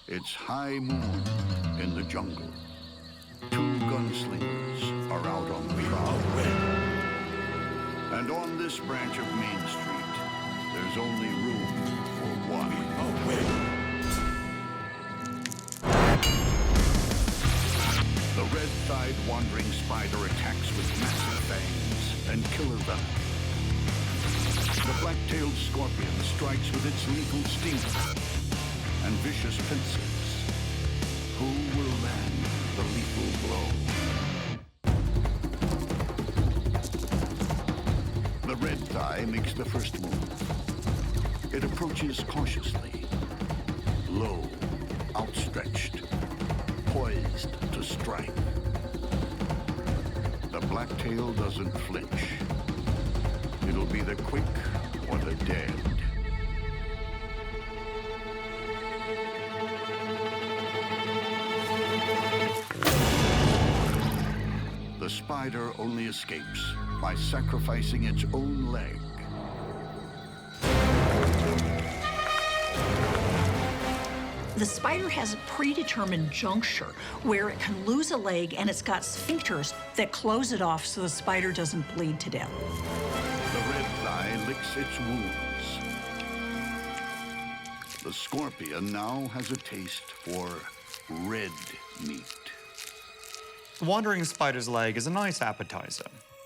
It's high moon in the jungle. Two gunslingers are out on the prowl. And on this branch of Main Street, there's only room for one. The red-thighed wandering spider attacks with massive fangs and killer venom. The black-tailed scorpion strikes with its lethal sting and vicious pincers. Who will land the lethal blow? The red thigh makes the first move. It approaches cautiously, low, outstretched, poised to strike. The black-tail doesn't flinch. It'll be the quick or the dead. The spider only escapes by sacrificing its own leg. The spider has a predetermined juncture where it can lose a leg, and it's got sphincters that close it off so the spider doesn't bleed to death. The red thigh licks its wounds. The scorpion now has a taste for red meat. The wandering spider's leg is a nice appetizer,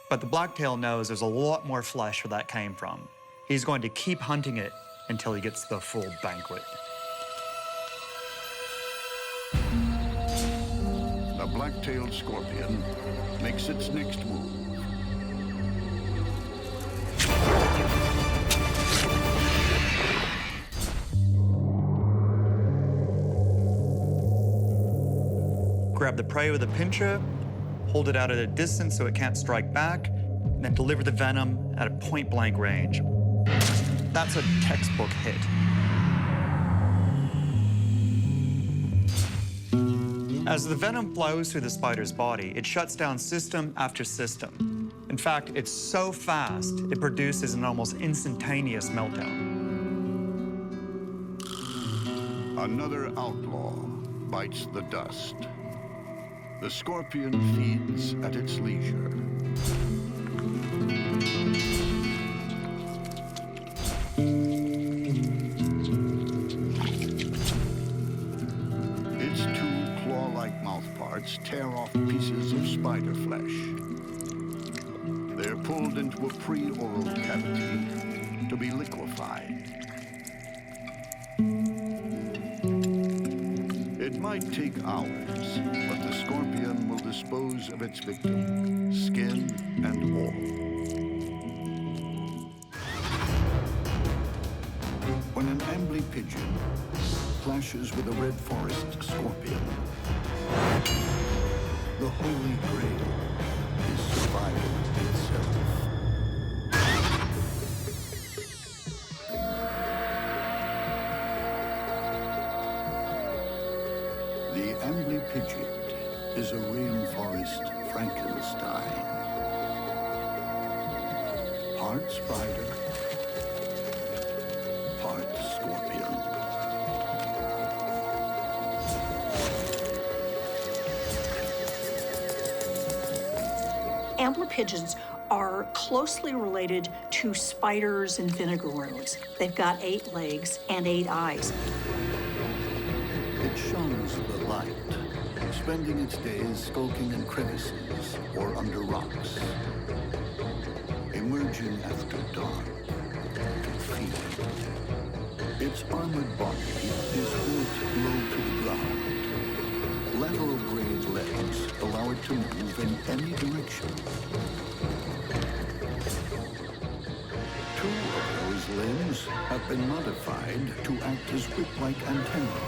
but the blacktail knows there's a lot more flesh where that came from. He's going to keep hunting it until he gets the full banquet. The black-tailed scorpion makes its next move. Grab the prey with a pincher, hold it out at a distance so it can't strike back, and then deliver the venom at a point-blank range. That's a textbook hit. As the venom flows through the spider's body, it shuts down system after system. In fact, it's so fast, it produces an almost instantaneous meltdown. Another outlaw bites the dust. The scorpion feeds at its leisure. Its two claw-like mouthparts tear off pieces of spider flesh. They're pulled into a pre-oral cavity to be liquefied. It might take hours, but the scorpion will dispose of its victim, skin and all. When an Amblypygid clashes with a red forest scorpion, the holy grail is survival itself. The Amblypygid is a rainforest Frankenstein. Part spider, part scorpion. Amblypygids are closely related to spiders and vinegar worms. They've got 8 legs and 8 eyes. It shuns the light, spending its days skulking in crevices or under rocks, emerging after dark to feed. Its armored body is built low to the ground. Lateral grade legs allow it to move in any direction. 2 of those limbs have been modified to act as whip-like antennae.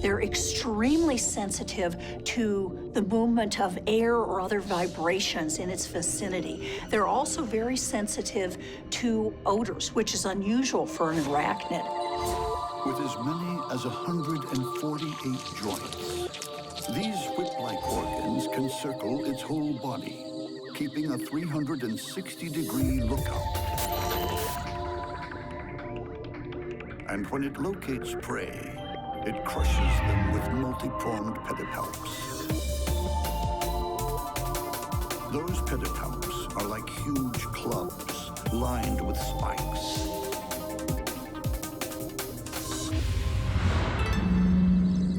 They're extremely sensitive to the movement of air or other vibrations in its vicinity. They're also very sensitive to odors, which is unusual for an arachnid. With as many as 148 joints, these whip-like organs can circle its whole body, keeping a 360-degree lookout. And when it locates prey, it crushes them with multi-pronged pedipalps. Those pedipalps are like huge clubs lined with spikes.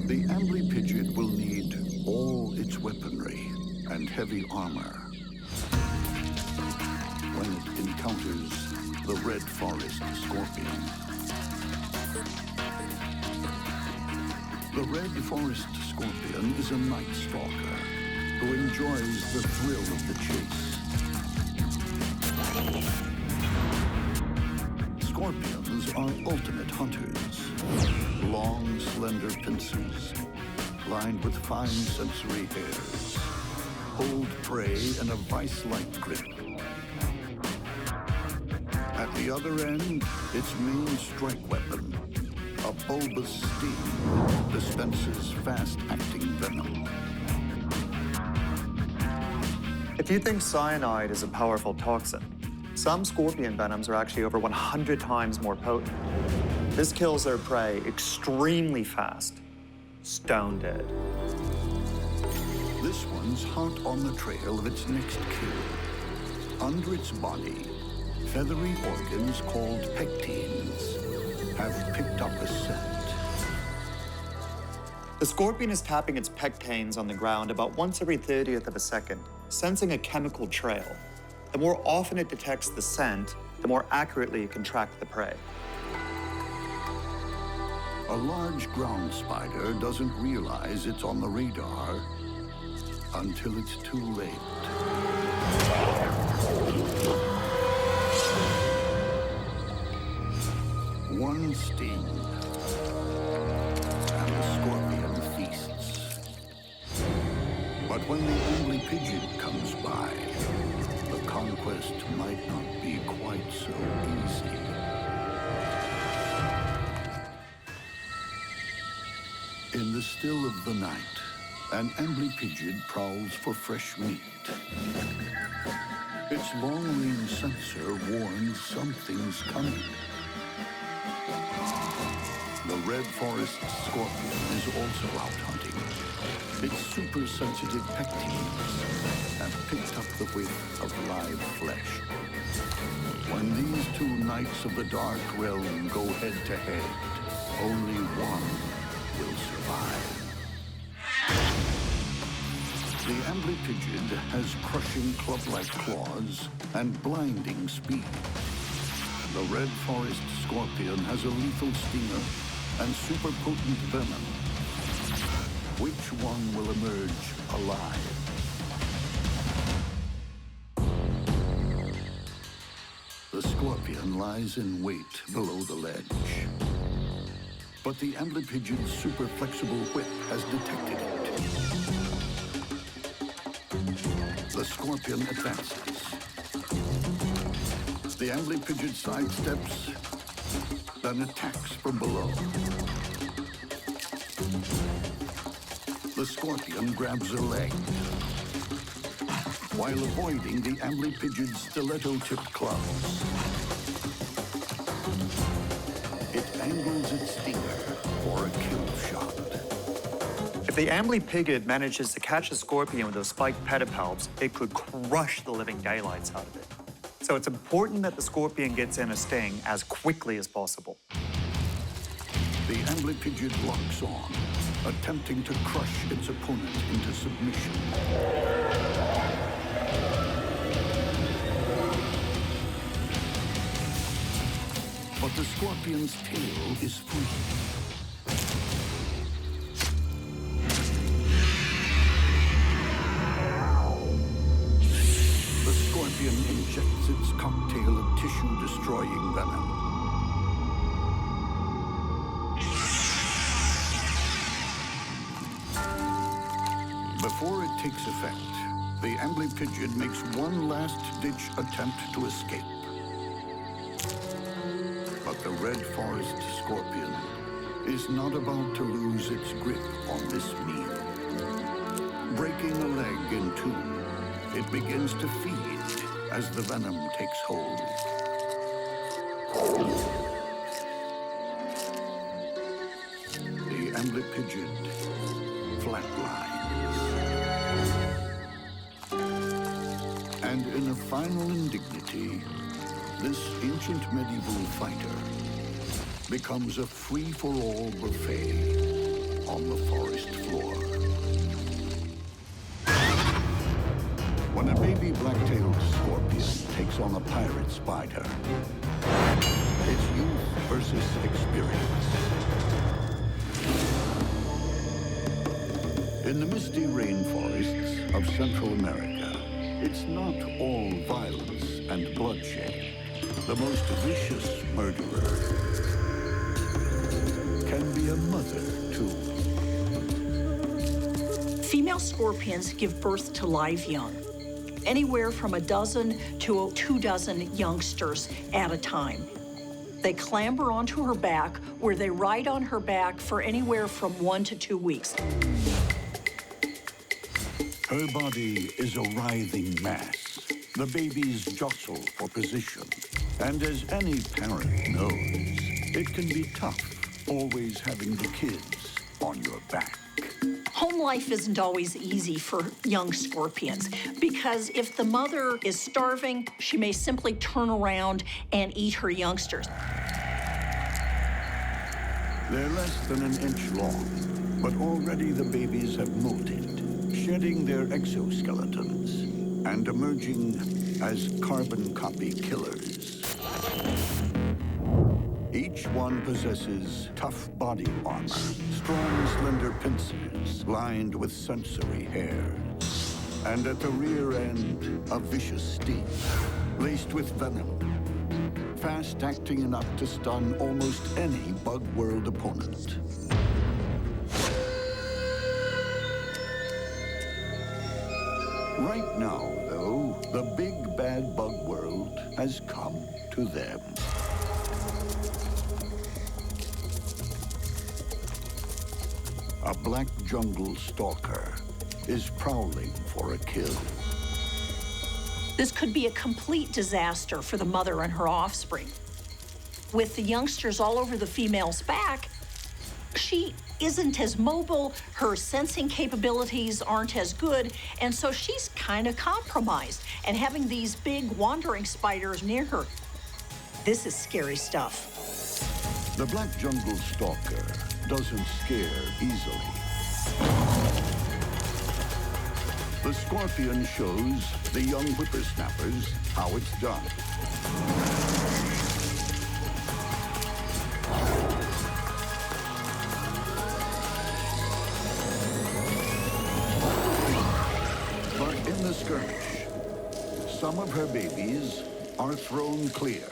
The Amblypygid will need all its weaponry and heavy armor when it encounters the red forest scorpion. The red forest scorpion is a night stalker who enjoys the thrill of the chase. Scorpions are ultimate hunters. Long, slender pincers, lined with fine sensory hairs, hold prey in a vice-like grip. At the other end, its main strike weapon, a bulbous sting, dispenses fast-acting venom. If you think cyanide is a powerful toxin, some scorpion venoms are actually over 100 times more potent. This kills their prey extremely fast, stone dead. This one's hot on the trail of its next kill. Under its body, feathery organs called pectines have picked up a scent. The scorpion is tapping its pectines on the ground about once every 30th of a second, sensing a chemical trail. The more often it detects the scent, the more accurately it can track the prey. A large ground spider doesn't realize it's on the radar until it's too late. One sting, and the scorpion feasts. But when the Amblypygid comes by, the conquest might not be quite so easy. In the still of the night, an Amblypygid prowls for fresh meat. Its long-range sensor warns something's coming. The red forest scorpion is also out hunting. Its super-sensitive pectines have picked up the whiff of live flesh. When these two knights of the dark realm go head-to-head, only one will survive. The Amblypygid has crushing club-like claws and blinding speed. The red forest scorpion has a lethal stinger and super potent venom. Which one will emerge alive? The scorpion lies in wait below the ledge. But the Amblypygid's super flexible whip has detected it. The scorpion advances. The Amblypygid sidesteps, then attacks from below. The scorpion grabs a leg, while avoiding the Amblypygid's stiletto-tipped claws. It angles its stinger for a kill shot. If the Amblypygid manages to catch a scorpion with those spiked pedipalps, it could crush the living daylights out of it. So it's important that the scorpion gets in a sting as quickly as possible. The Amblypygid locks on, attempting to crush its opponent into submission. But the scorpion's tail is free. The scorpion injects its cocktail of tissue-destroying venom. Before it takes effect, the Amblypygid makes one last-ditch attempt to escape. But the red forest scorpion is not about to lose its grip on this meal. Breaking a leg in two, it begins to feed as the venom takes hold. Amblypygid flatlines. And in a final indignity, this ancient medieval fighter becomes a free-for-all buffet on the forest floor. When a baby black-tailed scorpion takes on a pirate spider, it's youth versus experience. In the misty rainforests of Central America, it's not all violence and bloodshed. The most vicious murderer can be a mother, too. Female scorpions give birth to live young, anywhere from a dozen to 24 youngsters at a time. They clamber onto her back, where they ride on her back for anywhere from 1 to 2 weeks. Her body is a writhing mass. The babies jostle for position. And as any parent knows, it can be tough always having the kids on your back. Home life isn't always easy for young scorpions because if the mother is starving, she may simply turn around and eat her youngsters. They're less than an inch long, but already the babies have molted, shedding their exoskeletons and emerging as carbon copy killers. Each one possesses tough body armor, strong, slender pincers lined with sensory hairs, and at the rear end, a vicious sting, laced with venom, fast-acting enough to stun almost any bug world opponent. Right now, though, the big bad bug world has come to them. A black jungle stalker is prowling for a kill. This could be a complete disaster for the mother and her offspring. With the youngsters all over the female's back, she isn't as mobile, her sensing capabilities aren't as good, and so she's kind of compromised. And having these big wandering spiders near her, this is scary stuff. The black jungle stalker doesn't scare easily. The scorpion shows the young whippersnappers how it's done. But in the skirmish, some of her babies are thrown clear.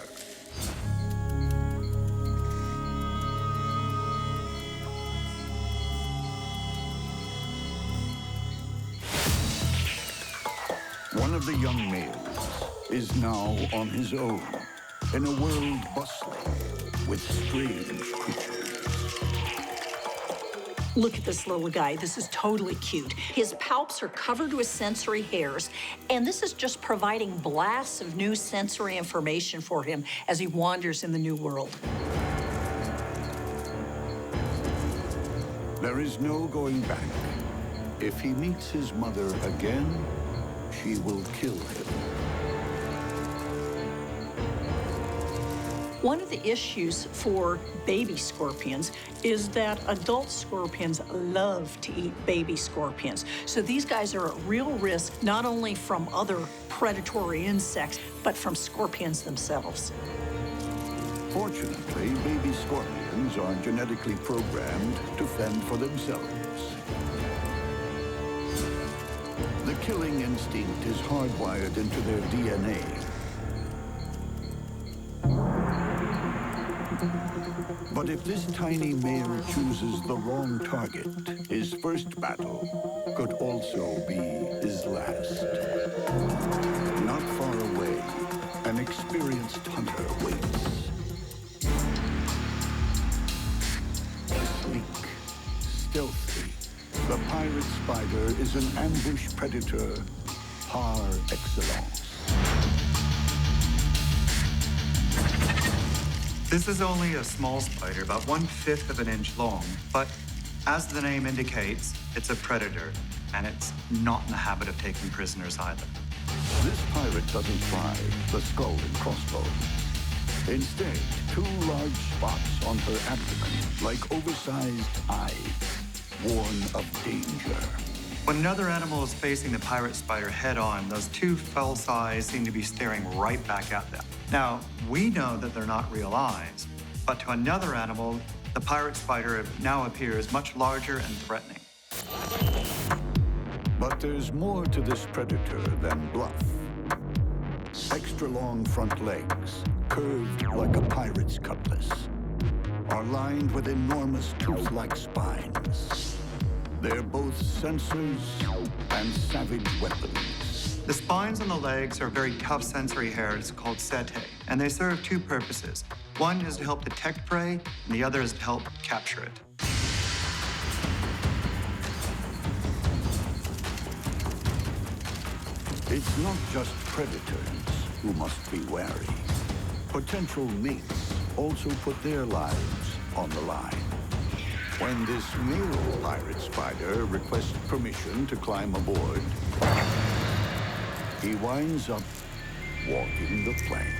One of the young males is now on his own in a world bustling with strange creatures. Look at this little guy. This is totally cute. His palps are covered with sensory hairs, and this is just providing blasts of new sensory information for him as he wanders in the new world. There is no going back. If he meets his mother again, she will kill him. One of the issues for baby scorpions is that adult scorpions love to eat baby scorpions. So these guys are at real risk, not only from other predatory insects, but from scorpions themselves. Fortunately, baby scorpions are genetically programmed to fend for themselves. The killing instinct is hardwired into their DNA. But if this tiny male chooses the wrong target, his first battle could also be his last. Not far away, an experienced hunter waits. Sleek, stealthy, the pirate spider is an ambush predator par excellence. This is only a small spider, about 1/5 of an inch long, but As the name indicates, it's a predator, and it's not in the habit of taking prisoners either. This pirate doesn't fly the skull and crossbones. Instead, two large spots on her abdomen, like oversized eyes, warn of danger. When another animal is facing the pirate spider head-on, those two false eyes seem to be staring right back at them. Now, we know that they're not real eyes, but to another animal, the pirate spider now appears much larger and threatening. But there's more to this predator than bluff. Extra long front legs, curved like a pirate's cutlass, are lined with enormous tooth-like spines. They're both sensors and savage weapons. The spines on the legs are very tough sensory hairs called setae, and they serve two purposes. One is to help detect prey, and the other is to help capture it. It's not just predators who must be wary. Potential mates also put their lives on the line. When this male pirate spider requests permission to climb aboard, he winds up walking the plank.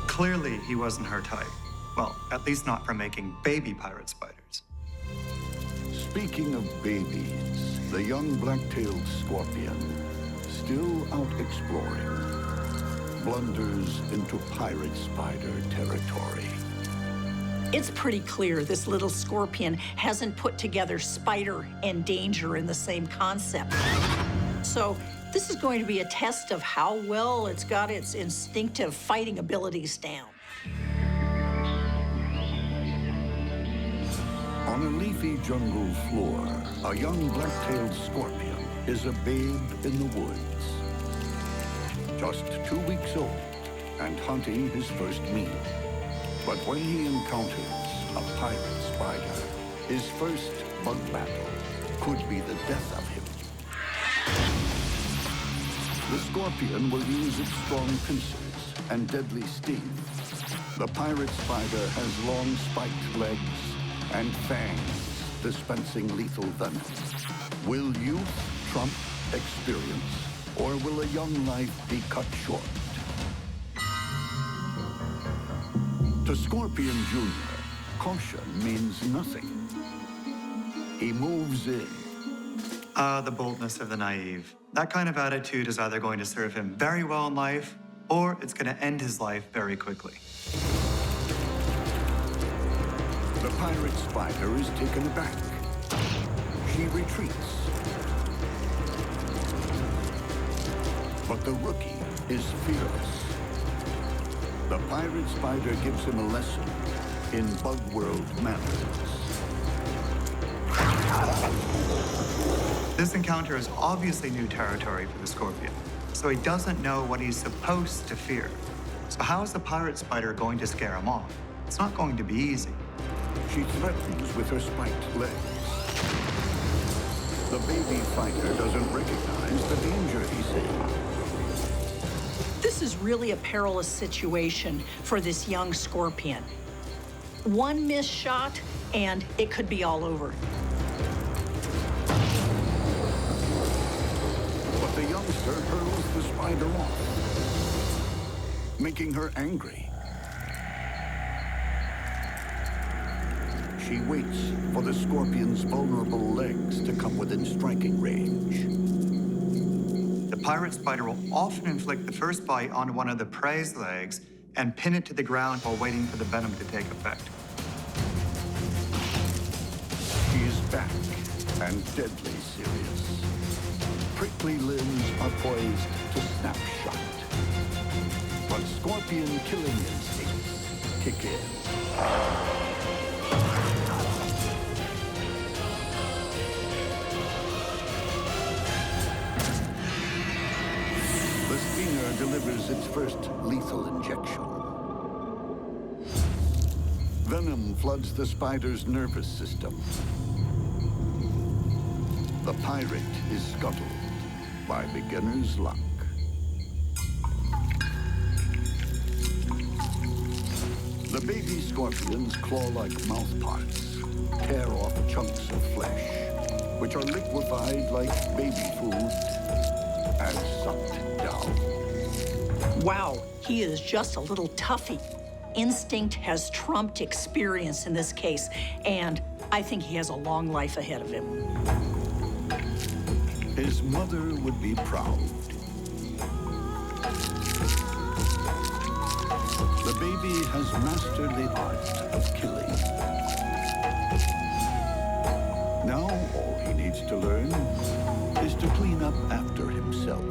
Clearly, he wasn't her type. Well, at least not for making baby pirate spiders. Speaking of babies, the young black-tailed scorpion, still out exploring, blunders into pirate spider territory. It's pretty clear this little scorpion hasn't put together spider and danger in the same concept. So this is going to be a test of how well it's got its instinctive fighting abilities down. On a leafy jungle floor, a young black-tailed scorpion is a babe in the woods. Just 2 weeks old and hunting his first meal. But when he encounters a pirate spider, his first bug battle could be the death of him. The scorpion will use its strong pincers and deadly sting. The pirate spider has long spiked legs and fangs dispensing lethal venom. Will youth trump experience, or will a young life be cut short? To Scorpion Jr., caution means nothing. He moves in. The boldness of the naive. That kind of attitude is either going to serve him very well in life, or it's going to end his life very quickly. The pirate spider is taken aback. She retreats. But the rookie is fearless. The pirate spider gives him a lesson in bug world manners. This encounter is obviously new territory for the scorpion, so he doesn't know what he's supposed to fear. So how is the pirate spider going to scare him off? It's not going to be easy. She threatens with her spiked legs. The baby fighter doesn't recognize the danger he's in. This is really a perilous situation for this young scorpion. One missed shot, and it could be all over. But the youngster hurls the spider off, making her angry. She waits for the scorpion's vulnerable legs to come within striking range. The pirate spider will often inflict the first bite onto one of the prey's legs and pin it to the ground while waiting for the venom to take effect. She is back and deadly serious. Prickly limbs are poised to snap shut. But scorpion killing instincts kick in. The stinger delivers its first lethal injection. Venom floods the spider's nervous system. The pirate is scuttled by beginner's luck. The baby scorpions claw like mouthparts, tear off chunks of flesh, which are liquefied like baby food and sucked down. Wow, he is just a little toughie. Instinct has trumped experience in this case, and I think he has a long life ahead of him. His mother would be proud. The baby has mastered the art of killing. Now all he needs to learn is to clean up after himself.